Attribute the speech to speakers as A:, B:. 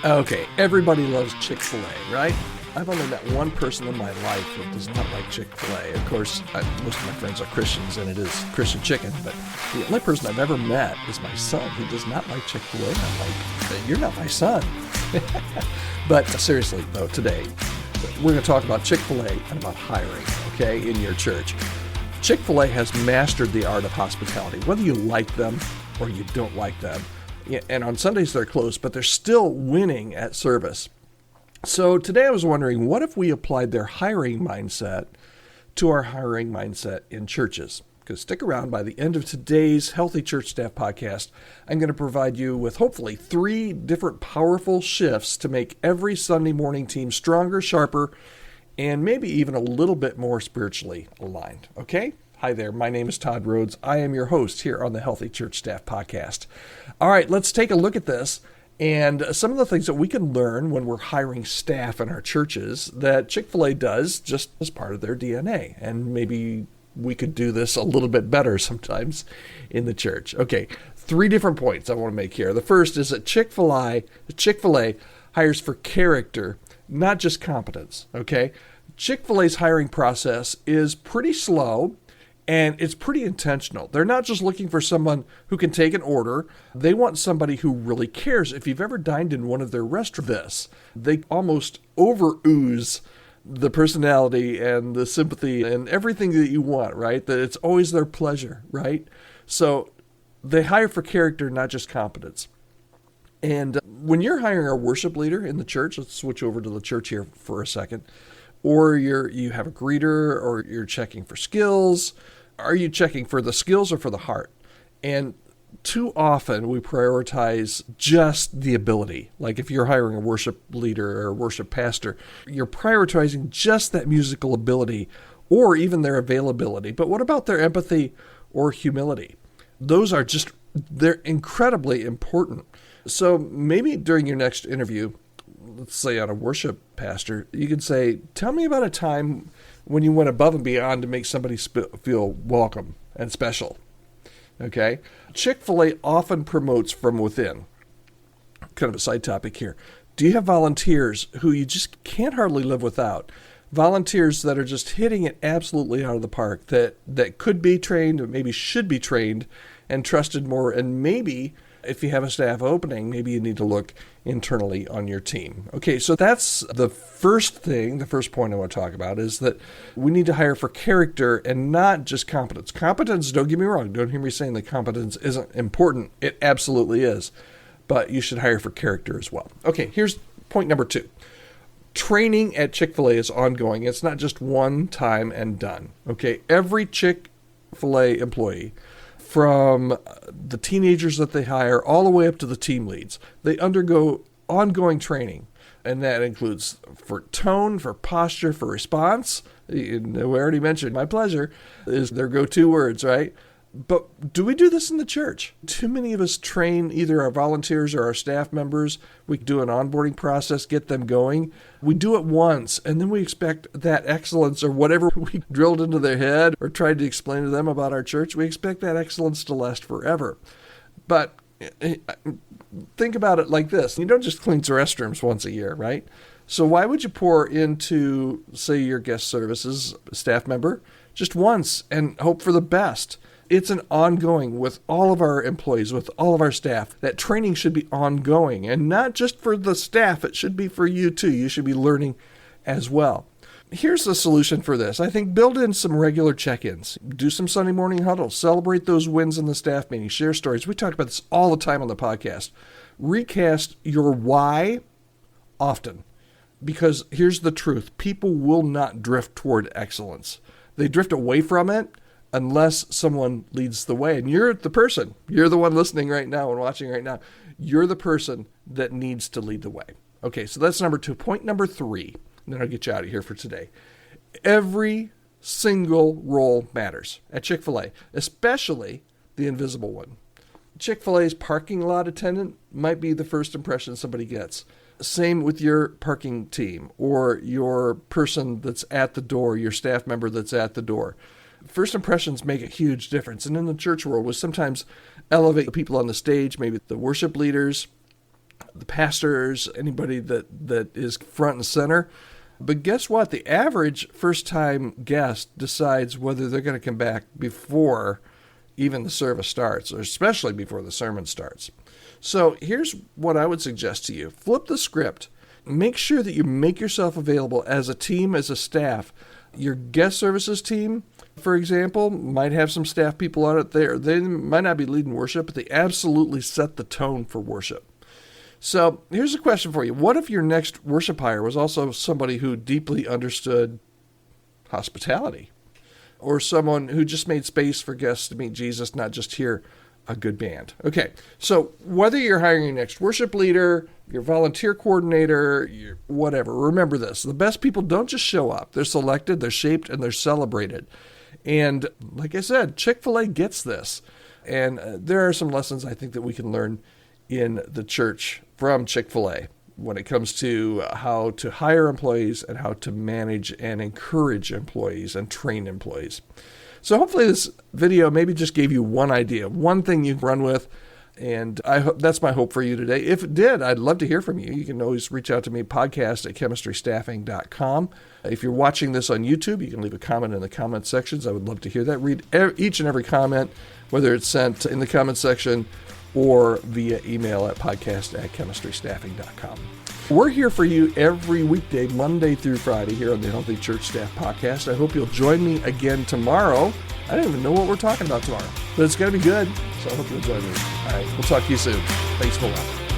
A: Okay, everybody loves Chick-fil-A, right? I've only met one person in my life that does not like Chick-fil-A. Of course, most of my friends are Christians, and it is Christian chicken, but the only person I've ever met is my son. He does not like Chick-fil-A. I'm like, you're not my son. But seriously, though, today, we're going to talk about Chick-fil-A and about hiring, okay, in your church. Chick-fil-A has mastered the art of hospitality, whether you like them or you don't like them. And on Sundays they're closed, but they're still winning at service. So today I was wondering, what if we applied their hiring mindset to our hiring mindset in churches? Because stick around, by the end of today's Healthy Church Staff podcast, I'm going to provide you with hopefully 3 different powerful shifts to make every Sunday morning team stronger, sharper, and maybe even a little bit more spiritually aligned. Okay? Hi there, my name is Todd Rhodes. I am your host here on the Healthy Church Staff podcast. All right, let's take a look at this and some of the things that we can learn when we're hiring staff in our churches that Chick-fil-A does just as part of their DNA. And maybe we could do this a little bit better sometimes in the church. Okay, 3 different points I want to make here. The first is that Chick-fil-A hires for character, not just competence, okay? Chick-fil-A's hiring process is pretty slow, and it's pretty intentional. They're not just looking for someone who can take an order. They want somebody who really cares. If you've ever dined in one of their restaurants, they almost over-ooze the personality and the sympathy and everything that you want, right? That it's always their pleasure, right? So they hire for character, not just competence. And when you're hiring a worship leader in the church, let's switch over to the church here for a second, or you have a greeter, or you're checking for skills. Are you checking for the skills or for the heart? And too often we prioritize just the ability. Like if you're hiring a worship leader or a worship pastor, you're prioritizing just that musical ability or even their availability. But what about their empathy or humility? They're incredibly important. So maybe during your next interview, let's say on a worship pastor, you could say, tell me about a time when you went above and beyond to make somebody feel welcome and special. Okay? Chick-fil-A often promotes from within. Kind of a side topic here. Do you have volunteers who you just can't hardly live without? Volunteers that are just hitting it absolutely out of the park, that could be trained, or maybe should be trained and trusted more, and maybe if you have a staff opening, maybe you need to look internally on your team. Okay, so that's the first point I want to talk about is that we need to hire for character and not just competence. Competence, don't get me wrong, don't hear me saying that competence isn't important. It absolutely is, but you should hire for character as well. Okay, here's point number 2. Training at Chick-fil-A is ongoing. It's not just one time and done. Okay, every Chick-fil-A employee, from the teenagers that they hire all the way up to the team leads, they undergo ongoing training. And that includes for tone, for posture, for response. We already mentioned my pleasure is their go-to words, right? But do we do this in the church? Too many of us train either our volunteers or our staff members. We do an onboarding process, get them going. We do it once, and then we expect that excellence or whatever we drilled into their head or tried to explain to them about our church, we expect that excellence to last forever. But think about it like this. You don't just clean the restrooms once a year, right? So why would you pour into, say, your guest services staff member just once and hope for the best? It's an ongoing with all of our employees, with all of our staff. That training should be ongoing, and not just for the staff. It should be for you too. You should be learning as well. Here's the solution for this. I think build in some regular check-ins. Do some Sunday morning huddles. Celebrate those wins in the staff meeting. Share stories. We talk about this all the time on the podcast. Recast your why often. Because here's the truth. People will not drift toward excellence. They drift away from it unless someone leads the way. And you're the person. You're the one listening right now and watching right now. You're the person that needs to lead the way. Okay, so that's number 2. Point number 3, and then I'll get you out of here for today. Every single role matters at Chick-fil-A, especially the invisible one. Chick-fil-A's parking lot attendant might be the first impression somebody gets. Same with your parking team or your person that's at the door, your staff member that's at the door. First impressions make a huge difference. And in the church world, we sometimes elevate the people on the stage, maybe the worship leaders, the pastors, anybody that is front and center. But guess what? The average first-time guest decides whether they're going to come back before even the service starts, or especially before the sermon starts. So here's what I would suggest to you. Flip the script. Make sure that you make yourself available as a team, as a staff. Your guest services team, for example, might have some staff people on it there. They might not be leading worship, but they absolutely set the tone for worship. So here's a question for you. What if your next worship hire was also somebody who deeply understood hospitality, or someone who just made space for guests to meet Jesus, not just hear a good band? Okay, so whether you're hiring your next worship leader, your volunteer coordinator, your whatever, remember this. The best people don't just show up. They're selected, they're shaped, and they're celebrated. And like I said, Chick-fil-A gets this. And there are some lessons I think that we can learn in the church from Chick-fil-A when it comes to how to hire employees and how to manage and encourage employees and train employees. So hopefully this video maybe just gave you one idea, one thing you can run with, and I hope that's my hope for you today. If it did, I'd love to hear from you. You can always reach out to me, podcast@chemistrystaffing.com. If you're watching this on YouTube, you can leave a comment in the comment sections. I would love to hear that. Read each and every comment, whether it's sent in the comment section or via email at podcast@chemistrystaffing.com. We're here for you every weekday, Monday through Friday, here on the Healthy Church Staff Podcast. I hope you'll join me again tomorrow. I don't even know what we're talking about tomorrow, but it's going to be good, so I hope you'll join me. All right, we'll talk to you soon. Thanks for watching.